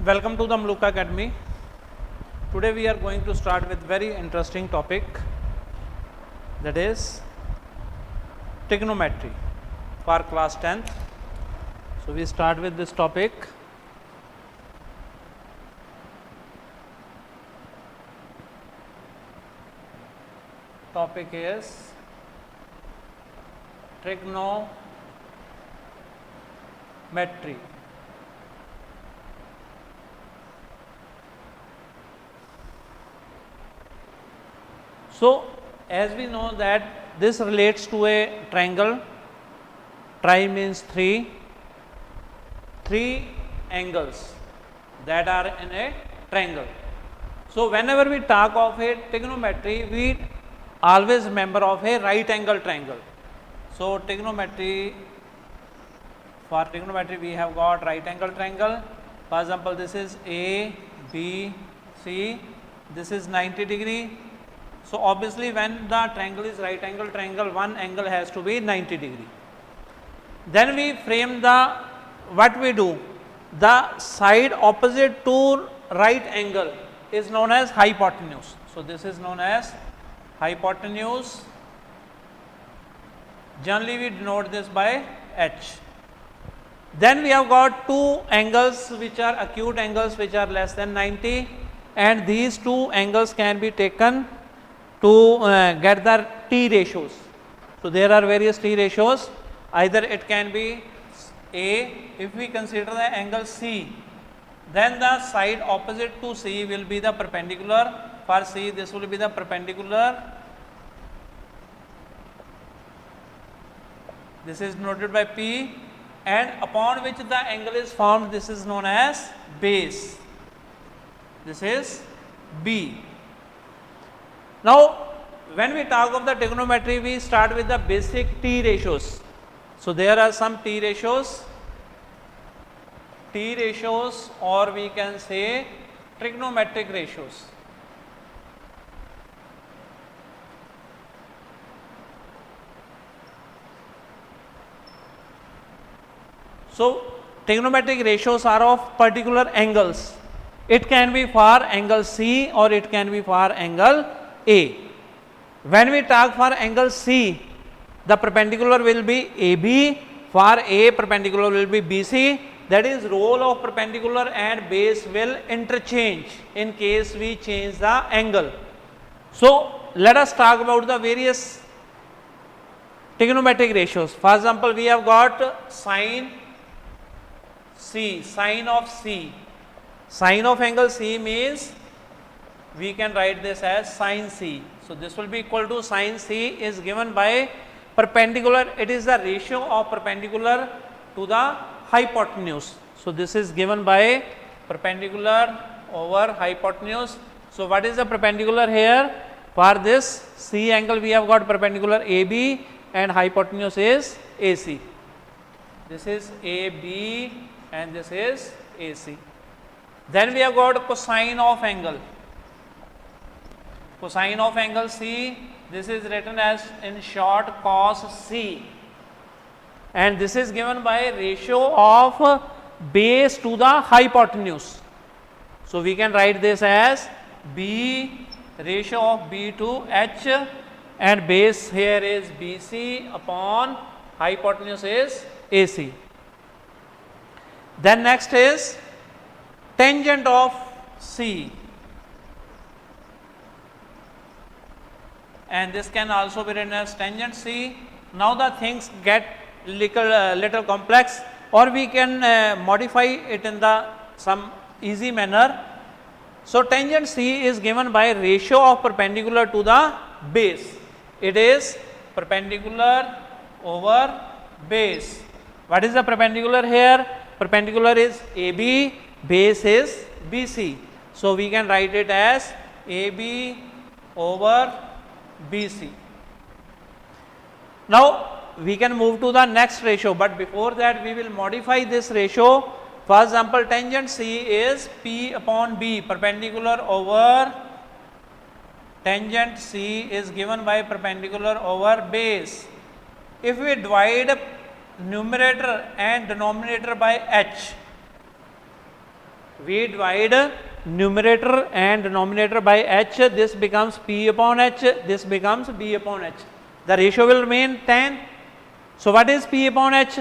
Welcome to the Mluka Academy. Today we are going to start with very interesting topic, that is trigonometry for class 10th. So we start with this topic. Topic is trigonometry. So as we know that this relates to a triangle. Tri means three angles that are in a triangle. So whenever we talk of a trigonometry, we always remember of a right angle triangle. So trigonometry, for trigonometry we have got right angle triangle. For example, this is A, B, C, this is 90 degree. So obviously when the triangle is right angle triangle, one angle has to be 90 degree. Then we frame what we do, the side opposite to right angle is known as hypotenuse. So this is known as hypotenuse. Generally we denote this by H. Then we have got two angles which are acute angles which are less than 90, and these two angles can be taken to get the T ratios. So there are various T ratios. Either it can be A, if we consider the angle C, then the side opposite to C will be the perpendicular. For C, this will be the perpendicular. This is denoted by P, and upon which the angle is formed, this is known as base. This is B. Now, when we talk of the trigonometry, we start with the basic T ratios. So there are some T ratios, or we can say trigonometric ratios. So trigonometric ratios are of particular angles. It can be for angle C or it can be for angle A. When we talk for angle C, the perpendicular will be AB, for A perpendicular will be BC. That is, role of perpendicular and base will interchange in case we change the angle. So let us talk about the various trigonometric ratios. For example, we have got sine C, sine of C. Sine of angle C means we can write this as sine C. So this will be equal to sine C is given by perpendicular. It is the ratio of perpendicular to the hypotenuse. So this is given by perpendicular over hypotenuse. So what is the perpendicular here? For this C angle we have got perpendicular AB and hypotenuse is AC. This is AB and this is AC. Then we have got cosine of angle. Cosine of angle C, this is written as in short cos C, and this is given by ratio of base to the hypotenuse. So we can write this as B, ratio of B to H, and base here is BC upon hypotenuse is AC. Then next is tangent of C, and this can also be written as tangent C. Now the things get little complex, or we can modify it in some easy manner. So tangent C is given by ratio of perpendicular to the base. It is perpendicular over base. What is the perpendicular here? Perpendicular is AB, base is BC. So we can write it as AB over BC. Now we can move to the next ratio, but before that we will modify this ratio. For example, tangent C is P upon B, perpendicular over tangent C is given by perpendicular over base. If we divide numerator and denominator by H, we divide numerator and denominator by h, this becomes p upon h, this becomes b upon h. The ratio will remain 10. So what is p upon h?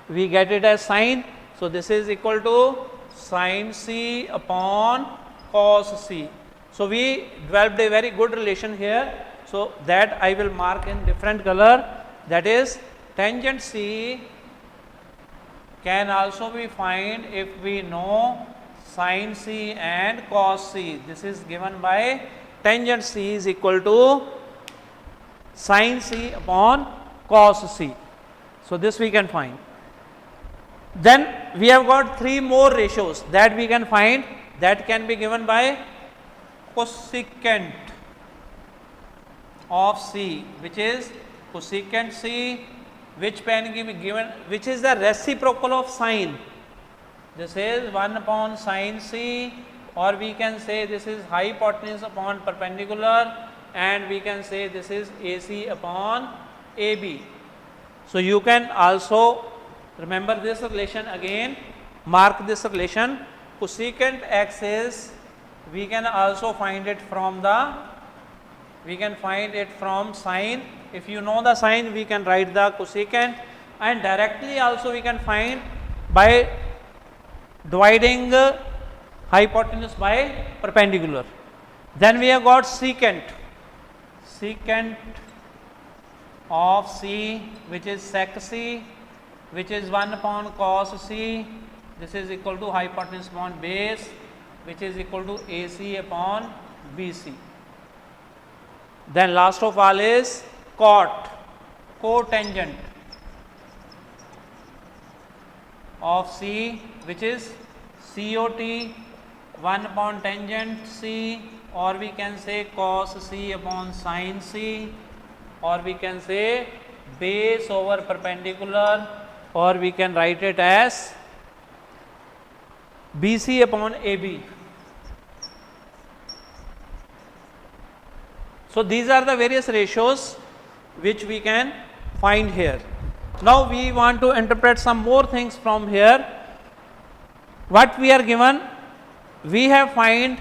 We get it as sine. So this is equal to sine c upon cos c. So we developed a very good relation here. So that I will mark in different color. That is tangent c can also be found if we know sine c and cos c. This is given by tangent c is equal to sine c upon cos c. So this we can find. Then we have got three more ratios that we can find, that can be given by cosecant of c, which is cosecant c, which can be given, which is the reciprocal of sine. This is 1 upon sine c, or we can say this is hypotenuse upon perpendicular, and we can say this is AC upon AB. So you can also remember this relation again, mark this relation. Cosecant x is, we can also find it from sine. If you know the sine, we can write the cosecant, and directly also we can find by dividing hypotenuse by perpendicular. Then we have got secant of c, which is sec c, which is 1 upon cos c. This is equal to hypotenuse upon base, which is equal to AC upon BC. Then last of all is cotangent of c, which is COT 1 upon tangent c, or we can say cos c upon sin c, or we can say base over perpendicular, or we can write it as BC upon AB. So these are the various ratios which we can find here. Now we want to interpret some more things from here. What we are given, we have find,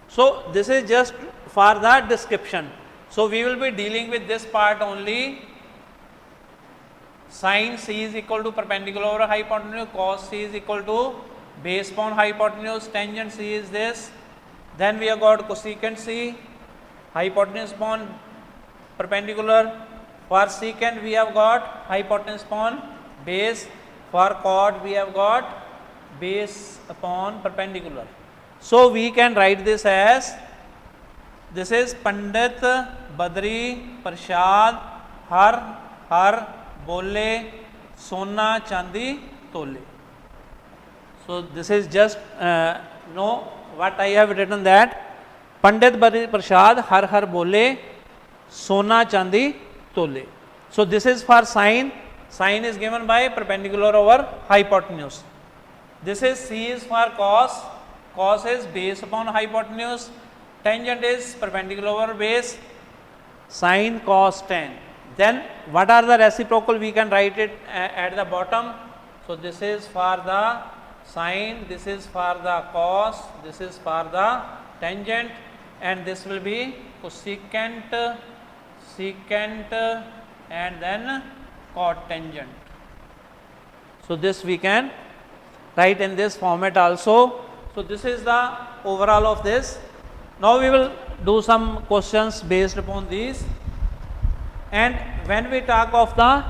so this is just for the description. So we will be dealing with this part only. Sin c is equal to perpendicular over hypotenuse, cos c is equal to base upon hypotenuse, tangent c is this. Then we have got cosecant c, hypotenuse upon perpendicular. For secant we have got hypotenuse upon base. For cot we have got base upon perpendicular. So we can write this as, this is Pandit Badri Prasad har bole sona chandi tole. So this is just know what I have written, that Pandit Badri Prasad har bole sona chandi tole. So this is for sine. Sine is given by perpendicular over hypotenuse. This is C is for cos. Cos is base upon hypotenuse. Tangent is perpendicular over base. Sine, cos, tan. Then what are the reciprocal? We can write it at the bottom. So this is for the sine, this is for the cos, this is for the tangent, and this will be cosecant, secant, and then cotangent. So this we can write in this format also. So this is the overall of this. Now we will do some questions based upon these. And when we talk of the,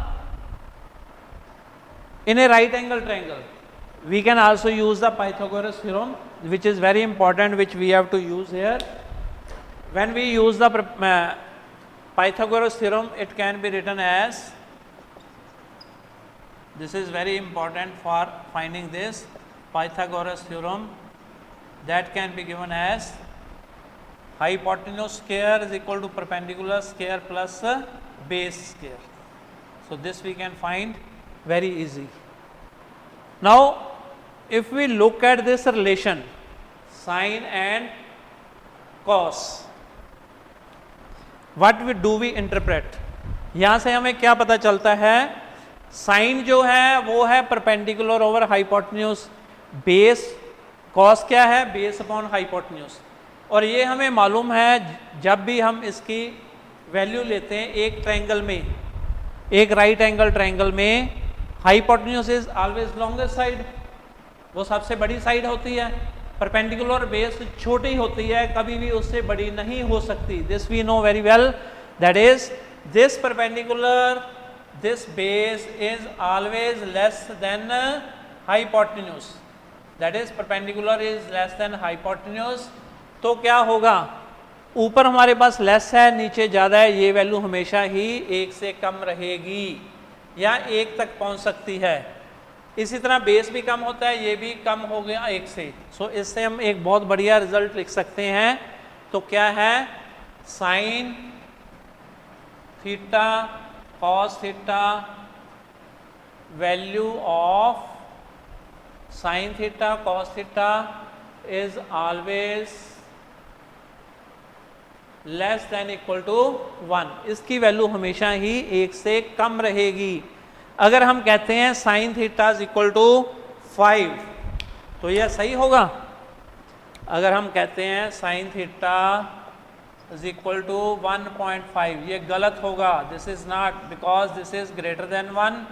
in a right angle triangle, we can also use the Pythagoras theorem, which is very important, which we have to use here. When we use the Pythagoras theorem, it can be written as, this is very important for finding this Pythagoras theorem, that can be given as hypotenuse square is equal to perpendicular square plus base square. So this we can find very easy. Now if we look at this relation sine and cos, what do we interpret? यहाँ से हमें क्या पता चलता है, sign जो है वो है perpendicular over hypotenuse, base cos क्या है? Base upon hypotenuse. और ये हमें मालूम है जब भी हम इसकी वैल्यू लेते हैं एक ट्रायंगल में, एक राइट एंगल ट्रायंगल में, hypotenuse is always longest side, वो सबसे बड़ी साइड होती है। परपेंडिकुलर बेस छोटी होती है, कभी भी उससे बड़ी नहीं हो सकती। This we know very well, that is this perpendicular, this base is always less than hypotenuse, that is perpendicular is less than hypotenuse. तो क्या होगा? ऊपर हमारे पास लेस है, नीचे ज़्यादा है, ये वैल्यू हमेशा ही 1 से कम रहेगी या 1 तक पहुंच सकती है। इसी तरह बेस भी कम होता है, ये भी कम हो गया 1 से। सो इससे हम एक बहुत बढ़िया रिजल्ट लिख सकते हैं। तो क्या है? Sine theta cos theta, value of sine theta cos theta is always less than equal to 1। इसकी वैल्यू हमेशा ही 1 से कम रहेगी। अगर हम कहते हैं sine theta is equal to 5, तो यह सही होगा। अगर हम कहते हैं sine theta is equal to 1.5, ये गलत होगा। This is not, because this is greater than 1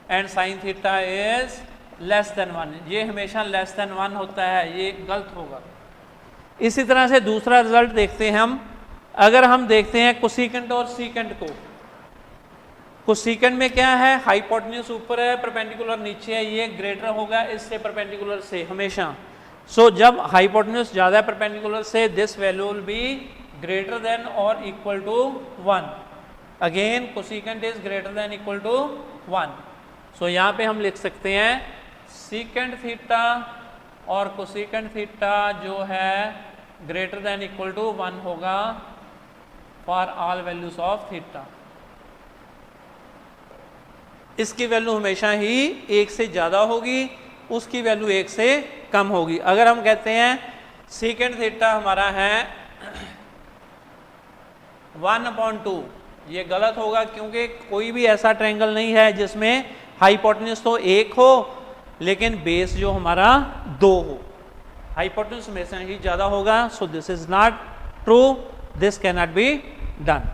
and sine theta is less than 1। ये हमेशा लेस देन 1 होता है, ये गलत होगा। इसी तरह से दूसरा रिजल्ट देखते हैं हम। अगर हम देखते हैं कोसेकेंट और सीकेंट को, कोसेकेंट में क्या है? हाइपोटेन्यूज ऊपर है, परपेंडिकुलर नीचे है, ये ग्रेटर होगा इससे परपेंडिकुलर से हमेशा। सो जब हाइपोटेन्यूज ज़्यादा है परपेंडिकुलर से, this value will be greater than और equal to 1। Again cosecant is greater than equal to 1। So यहाँ पे हम लिख सकते हैं सीकेंट थीटा और कोसेकेंट थीटा जो है ग्रेटर देन इक्वल टू 1 होगा for all values of theta. इसकी वैल्यू हमेशा ही 1 से ज़्यादा होगी, उसकी वैल्यू 1 से कम होगी। अगर हम कहते हैं सीकेंट थीटा हमारा है 1/2, ये गलत होगा, क्योंकि कोई भी ऐसा ट्रायंगल नहीं है जिसमें हाइपोटेन्यूज तो 1 हो लेकिन बेस जो हमारा 2 हो। हाइपोटेन्यूज हमेशा ही ज़्यादा होगा। So this is not true, this can not be done.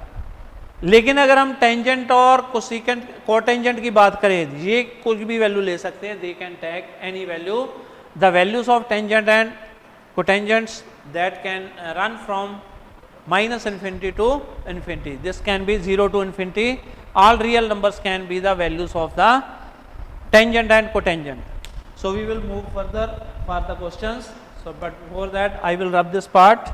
लेकिन अगर हम टेंजेंट और कोसेकेंट कोटेंजेंट की बात करें, ये कुछ भी वैल्यू ले सकते हैं, they can take any value. The values of tangent and cotangents that can run from -infinity to infinity. This can be 0 to infinity. All real numbers can be the values of the tangent and cotangent. So we will move further for the questions. So but before that I will rub this part.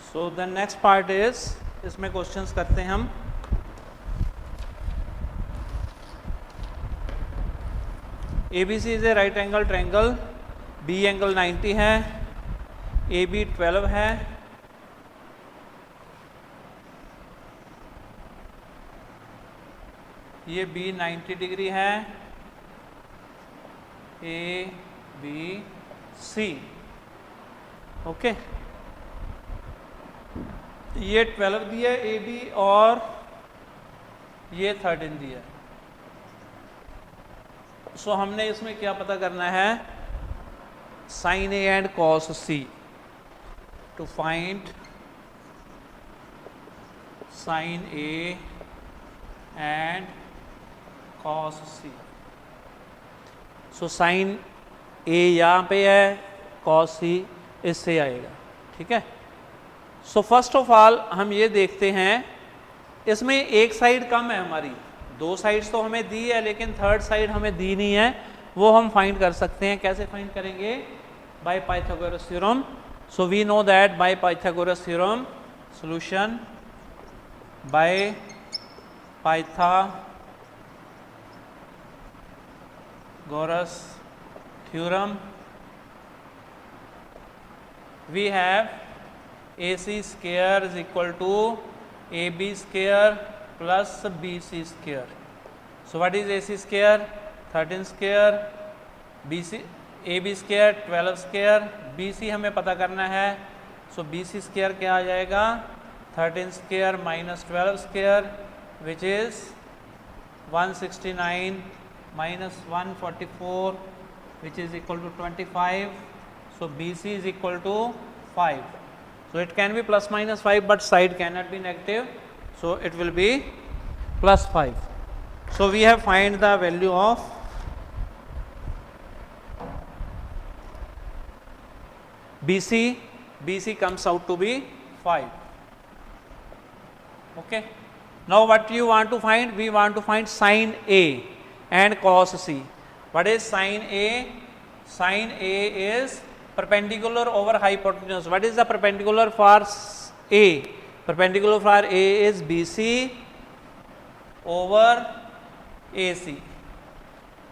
So the next part is, इसमें questions करते हैं हम। ABC is a right angle triangle, B angle 90 है, AB 12 है, ये B 90 degree है, ABC okay. ये 12 दिया है AB और ये 13 दिया है। सो हमने इसमें क्या पता करना है, sine A and cos C, to find sine A and cos C. So sine A यहाँ पे है, कॉस सी इससे आएगा, ठीक है। सो फर्स्ट ऑफ ऑल हम ये देखते हैं, इसमें एक साइड कम है हमारी, दो साइड्स तो हमें दी है लेकिन थर्ड साइड हमें दी नहीं है, वो हम फाइंड कर सकते हैं। कैसे फाइंड करेंगे? By Pythagoras theorem. So we know that by Pythagoras theorem solution by Pythagoras theorem, we have AC square is equal to AB square plus BC square. So what is AC square? 13 square, BC AB square 12 square, BC हमें पता करना है। So BC square क्या आ जाएगा? 13 square minus 12 square which is 169 minus 144 which is equal to 25. So BC is equal to 5. So it can be plus minus 5 but side cannot be negative. So it will be plus 5. So we have find the value of BC. BC comes out to be 5. Okay. Now what you want to find? We want to find sin A and cos C. What is sin A? Sin A is perpendicular over hypotenuse. What is the perpendicular for A? Perpendicular for A is BC over AC.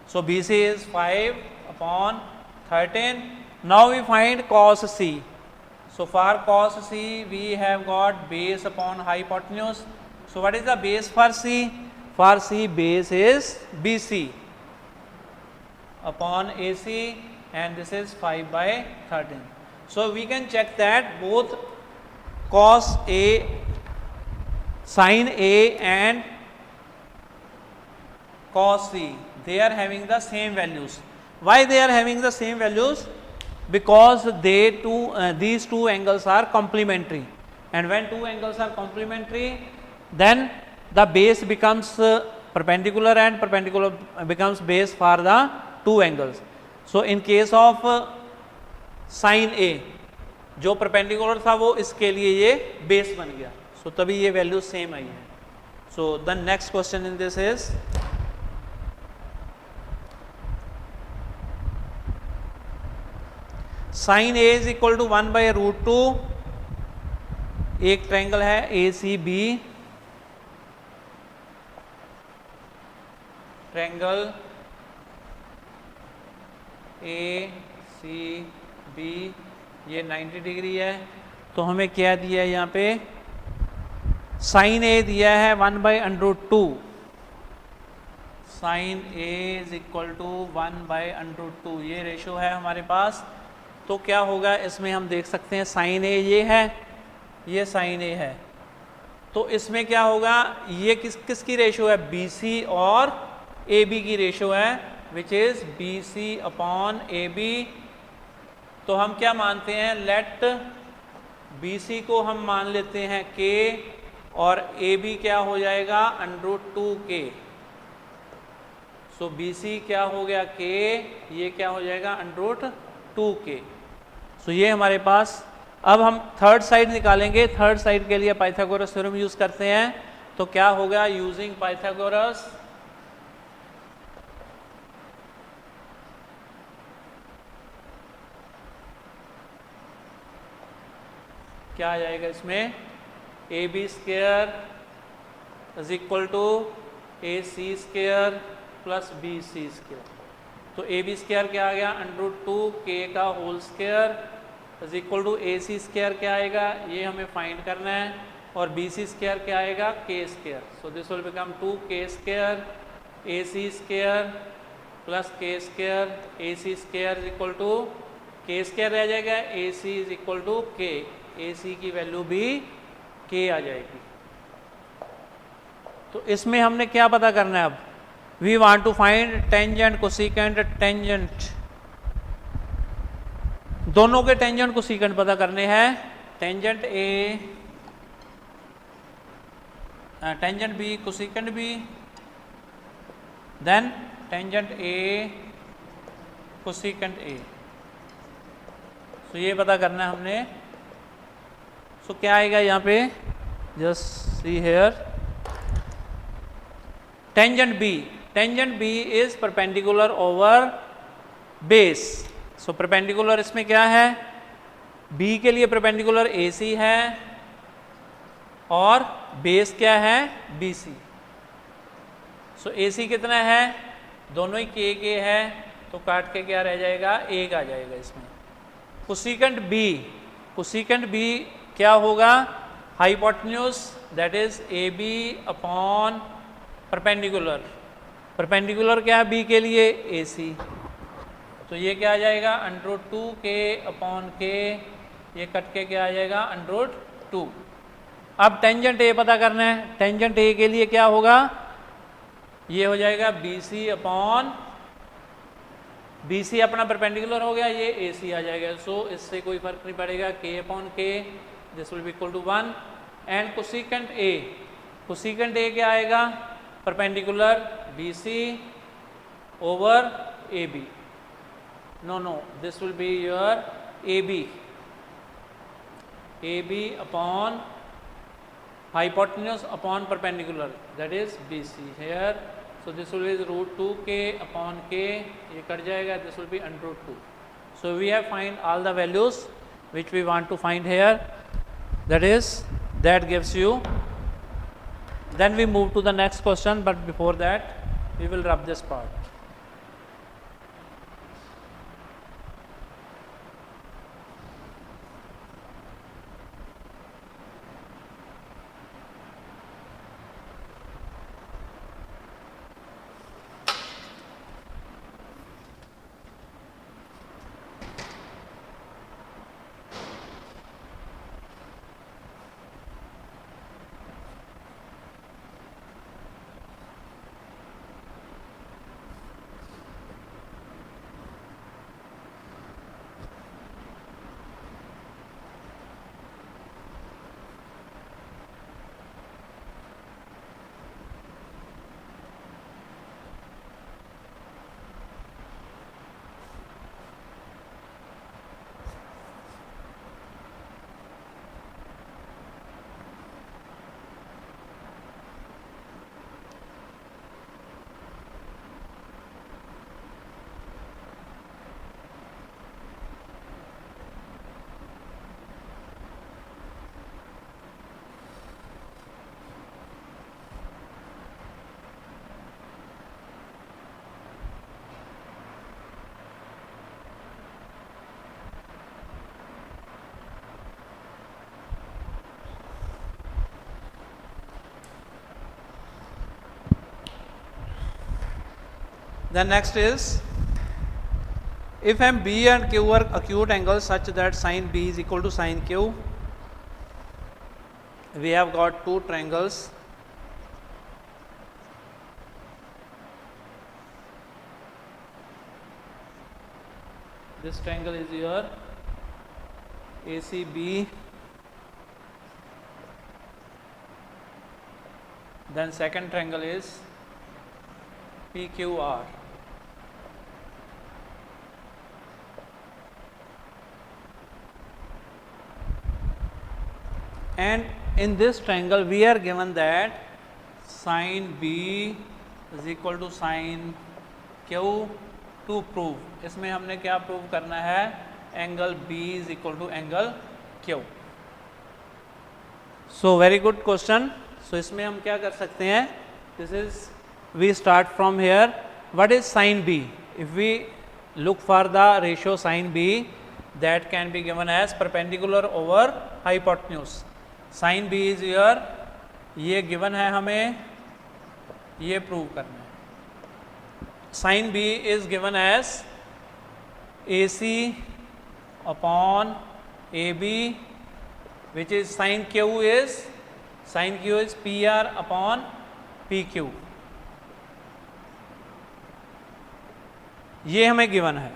So BC is 5 upon 13. Now we find cos C. So for cos C we have got base upon hypotenuse. So what is the base for C? For C base is BC upon AC, and this is 5 by 13. So we can check that both cos A, sin A and cos C, they are having the same values. Why they are having the same values? Because these two angles are complementary, and when two angles are complementary, then the base becomes perpendicular and perpendicular becomes base for the two angles. So in case of sin A, जो perpendicular था वो इसके लिए ये base बन गया, so तभी ये value same आई है. So the next question in this is sin A is equal to 1 by root 2. एक ट्रायंगल है ACB, ट्रायंगल ACB ये 90 डिग्री है, तो हमें क्या दिया है यहाँ पे? साइन A दिया है 1 by √2. Sine A is equal to 1 by √2, ये रेशो है हमारे पास. तो क्या होगा इसमें हम देख सकते हैं, साइन A ये है, ये साइन A है, तो इसमें क्या होगा, ये किसकी रेशो है? BC और AB की रेशो है, which is BC upon AB. तो हम क्या मानते हैं? लेट BC को हम मान लेते हैं K और AB क्या हो जाएगा? √2K. सो BC क्या हो गया? K, ये क्या हो जाएगा? √2K. सो ये हमारे पास. अब हम थर्ड साइड निकालेंगे. थर्ड साइड के लिए पाइथागोरस थ्योरम यूज करते हैं, तो क्या होगा? यूजिंग पाइथागोरस क्या आ जाएगा इसमें? AB square is equal to AC square plus BC square. तो AB स्क्वायर क्या आ गया? √2K का whole square is equal to AC square क्या आएगा? ये हमें फाइंड करना है. और BC स्क्वायर क्या आएगा? K square. So this will become 2K square AC square plus K square. AC square is equal to K square रह जाएगा, AC is equal to K. AC की वैल्यू भी K आ जाएगी. तो इसमें हमने क्या पता करना है? अब we want to find tangent cosecant tangent, दोनों के टेंजेंट कोसिकेंट पता करने हैं। Tangent A tangent B cosecant B, then tangent A cosecant ए। सो ये पता करना है हमने। सो क्या आएगा यहाँ पे, just see here, tangent B is perpendicular over base. So perpendicular इसमें क्या है, बी के लिए परपेंडिकुलर ए सी है और बेस क्या है, बी सी। सो ए सी कितना है, दोनों ही के है, तो काट के क्या रह जाएगा, एक आ जाएगा इसमें। कोसिकेंट बी क्या होगा, hypotenuse that is A B upon perpendicular. Perpendicular क्या है बी के लिए, ए सी। तो ये क्या आ जाएगा, √2 के अपॉन के, ये कट के क्या आ जाएगा, √2। अब टेंजेंट ए पता करना है। टेंजेंट ए के लिए क्या होगा, ये हो जाएगा B C upon, B C अपना परपेंडिकुलर हो गया, ये ए सी आ जाएगा। सो इससे कोई फर्क नहीं पड़ेगा, K upon K, this will be equal to 1। And cosecant A क्या आएगा, perpendicular B C over A B. No, this will be your AB upon hypotenuse upon perpendicular, that is BC here. So this will be √2k upon k, ये cut जाएगा, this will be √2. So we have find all the values which we want to find here, that gives you. Then we move to the next question, but before that we will rub this part. Then next is, if M B and Q are acute angles such that sin B is equal to sin Q, we have got two triangles. This triangle is your ACB, then second triangle is PQR. And in this triangle we are given that sin B is equal to sin Q. To prove, इसमें हमने क्या prove करना है, angle B is equal to angle Q. So very good question. So इसमें हम क्या कर सकते हैं, this is, we start from here. What is sin B? If we look for the ratio sin B, that can be given as perpendicular over hypotenuse. Sin B is here, ये given है, हमें ये prove करना है. Sin B is given as AC upon AB, which is sin Q is PR upon PQ. ये हमें given है।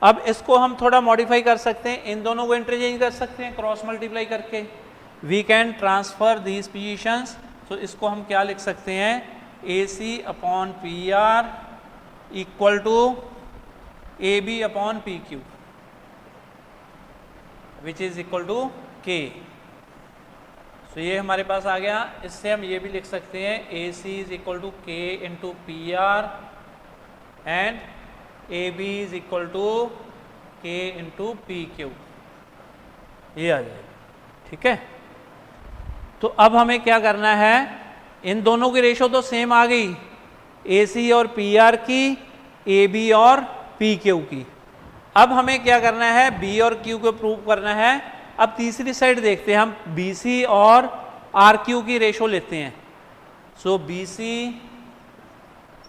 अब इसको हम थोड़ा मॉडिफाई कर सकते हैं, इन दोनों को इंटरचेंज कर सकते हैं क्रॉस मल्टीप्लाई करके। We can transfer these positions. तो इसको हम क्या लिख सकते हैं, A C upon P R equal to A B upon P Q which is equal to K. तो ये हमारे पास आ गया। इससे हम ये भी लिख सकते हैं A C is equal to K into P R and A B is equal to K into P Q, ये आ जाएगा। ठीक है, तो अब हमें क्या करना है, इन दोनों की रेशो तो सेम आ गई, ए सी और पी आर की, ए बी और पी क्यू की। अब हमें क्या करना है, बी और क्यू को प्रूव करना है। अब तीसरी साइड देखते हैं, हम बी सी और आर क्यू की रेशो लेते हैं। सो B C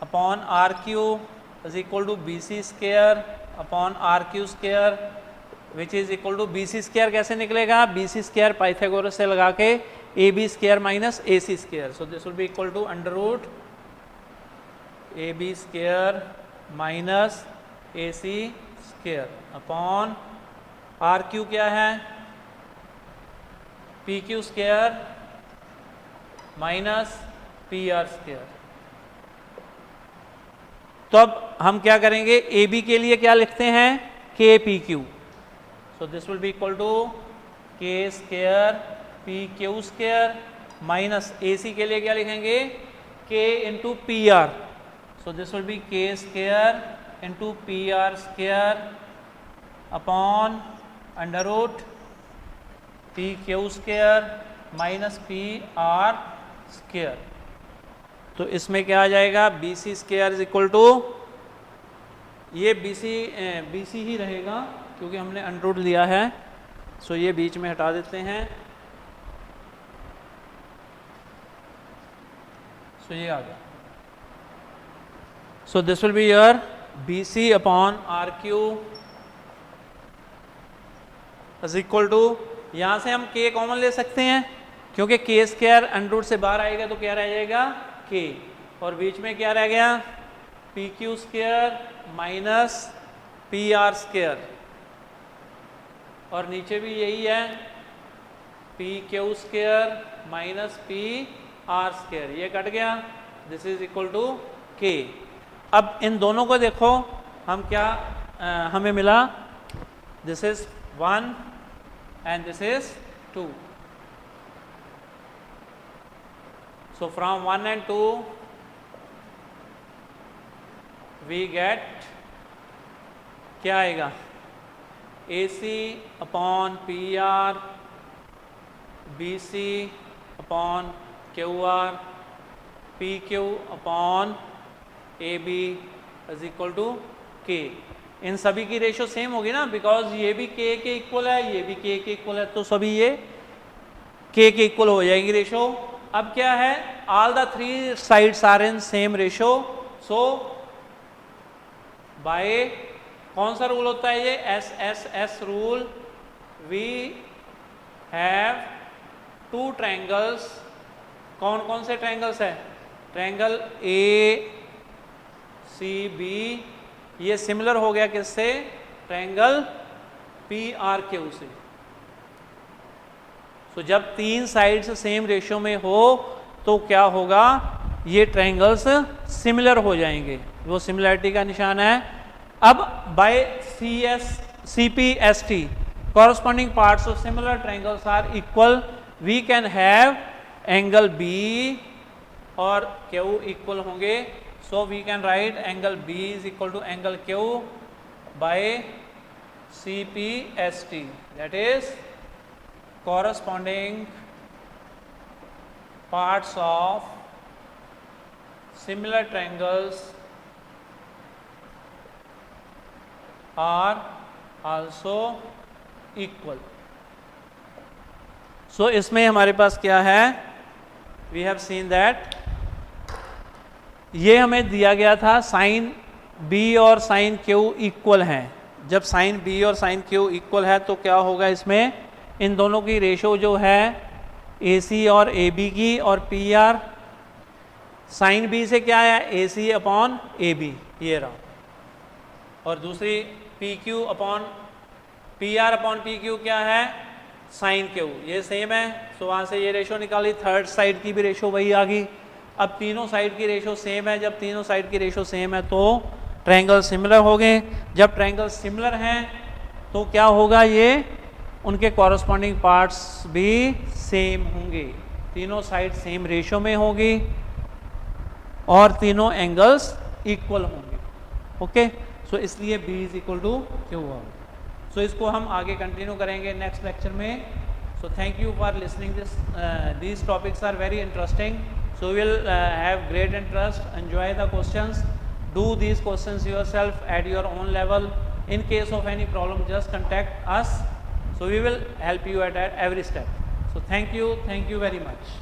upon R Q is equal to be C square upon R Q square which is equal to be C square कैसे निकलेगा, बी सी स्क्वायर पाइथागोरस से लगा के A B square minus A C square. So this will be equal to under root A B square minus A C square upon R Q क्या है, P Q square minus P R square. तो अब हम क्या करेंगे, A B के लिए क्या लिखते हैं, K P Q. So this will be equal to K square P Q square minus A C के लिए क्या लिखेंगे, K into P R. So this will be K square into P R square upon under root P Q square minus P R square. तो इसमें क्या आ जाएगा, B C square is equal to, ये बी सी ही रहेगा क्योंकि हमने अंडर रूट लिया है। सो ये बीच में हटा देते हैं। सो ये आ गया। So this will be your B C upon R Q is equal to, यहाँ से हम के कॉमन ले सकते हैं क्योंकि के स्क्वायर अंडर रूट से बाहर आएगा तो क्या रह जाएगा, के, और बीच में क्या रह गया, P Q square minus P R square, और नीचे भी यही है P Q square minus P R square, ये कट गया। दिस इज इक्वल टू के। अब इन दोनों को देखो, हम क्या हमें मिला, this is 1 and this is 2. So from 1 and 2 we get क्या आएगा, AC upon P R, B C upon Q R, P Q upon A B is equal to K. इन सभी की रेशो सेम होगी ना, बिकॉज ये भी के इक्वल है, ये भी के इक्वल है, तो सभी ये के इक्वल हो जाएगी रेशो। अब क्या है, all the three sides are in same ratio. So by कौन सा रूल होता है ये, S S S rule, we have two triangles. कौन कौन से ट्रायंगल्स है, ट्रायंगल ए सी बी, ये सिमिलर हो गया किससे, ट्रायंगल पी आर क्यू से। सो जब तीन साइड्स सेम रेशियो में हो तो क्या होगा, ये ट्रायंगल्स सिमिलर हो जाएंगे, वो सिमिलरिटी का निशान है। अब by C P S T corresponding parts of similar triangles are equal, we can have angle B और क्यू इक्वल होंगे। So we can write angle B is equal to angle Q by CPST, that is corresponding parts of similar triangles are also equal. So इसमें हमारे पास क्या है, we have seen that ये हमें दिया गया था साइन B और साइन Q इक्वल हैं। जब साइन B और साइन Q इक्वल है तो क्या होगा, इसमें इन दोनों की रेशो जो है AC और AB की, और PR साइन B से क्या है, AC अपॉन AB, ये रहा। और दूसरी P Q upon P are upon P Q क्या है, साइन क्यू, ये सेम है। सो वहाँ से ये रेशो निकाली, थर्ड साइड की भी रेशो वही आ गई। अब तीनों साइड की रेशो सेम है, जब तीनों साइड की रेशो सेम है तो ट्रायंगल सिमिलर हो गए। जब ट्रायंगल सिमिलर हैं तो क्या होगा, ये उनके कॉरस्पॉन्डिंग पार्ट्स भी सेम होंगे, तीनों साइड सेम रेशो में होगी और तीनों एंगल्स इक्वल होंगे। ओके, सो इसलिए B is equal to Q होगा। सो इसको हम आगे कंटिन्यू करेंगे नेक्स्ट लेक्चर में। So thank you for listening this, these topics are very interesting, so will have great interest, enjoy the questions, do these questions yourself at your own level. In case of any problem, just contact us, so we will help you at every step. So thank you very much.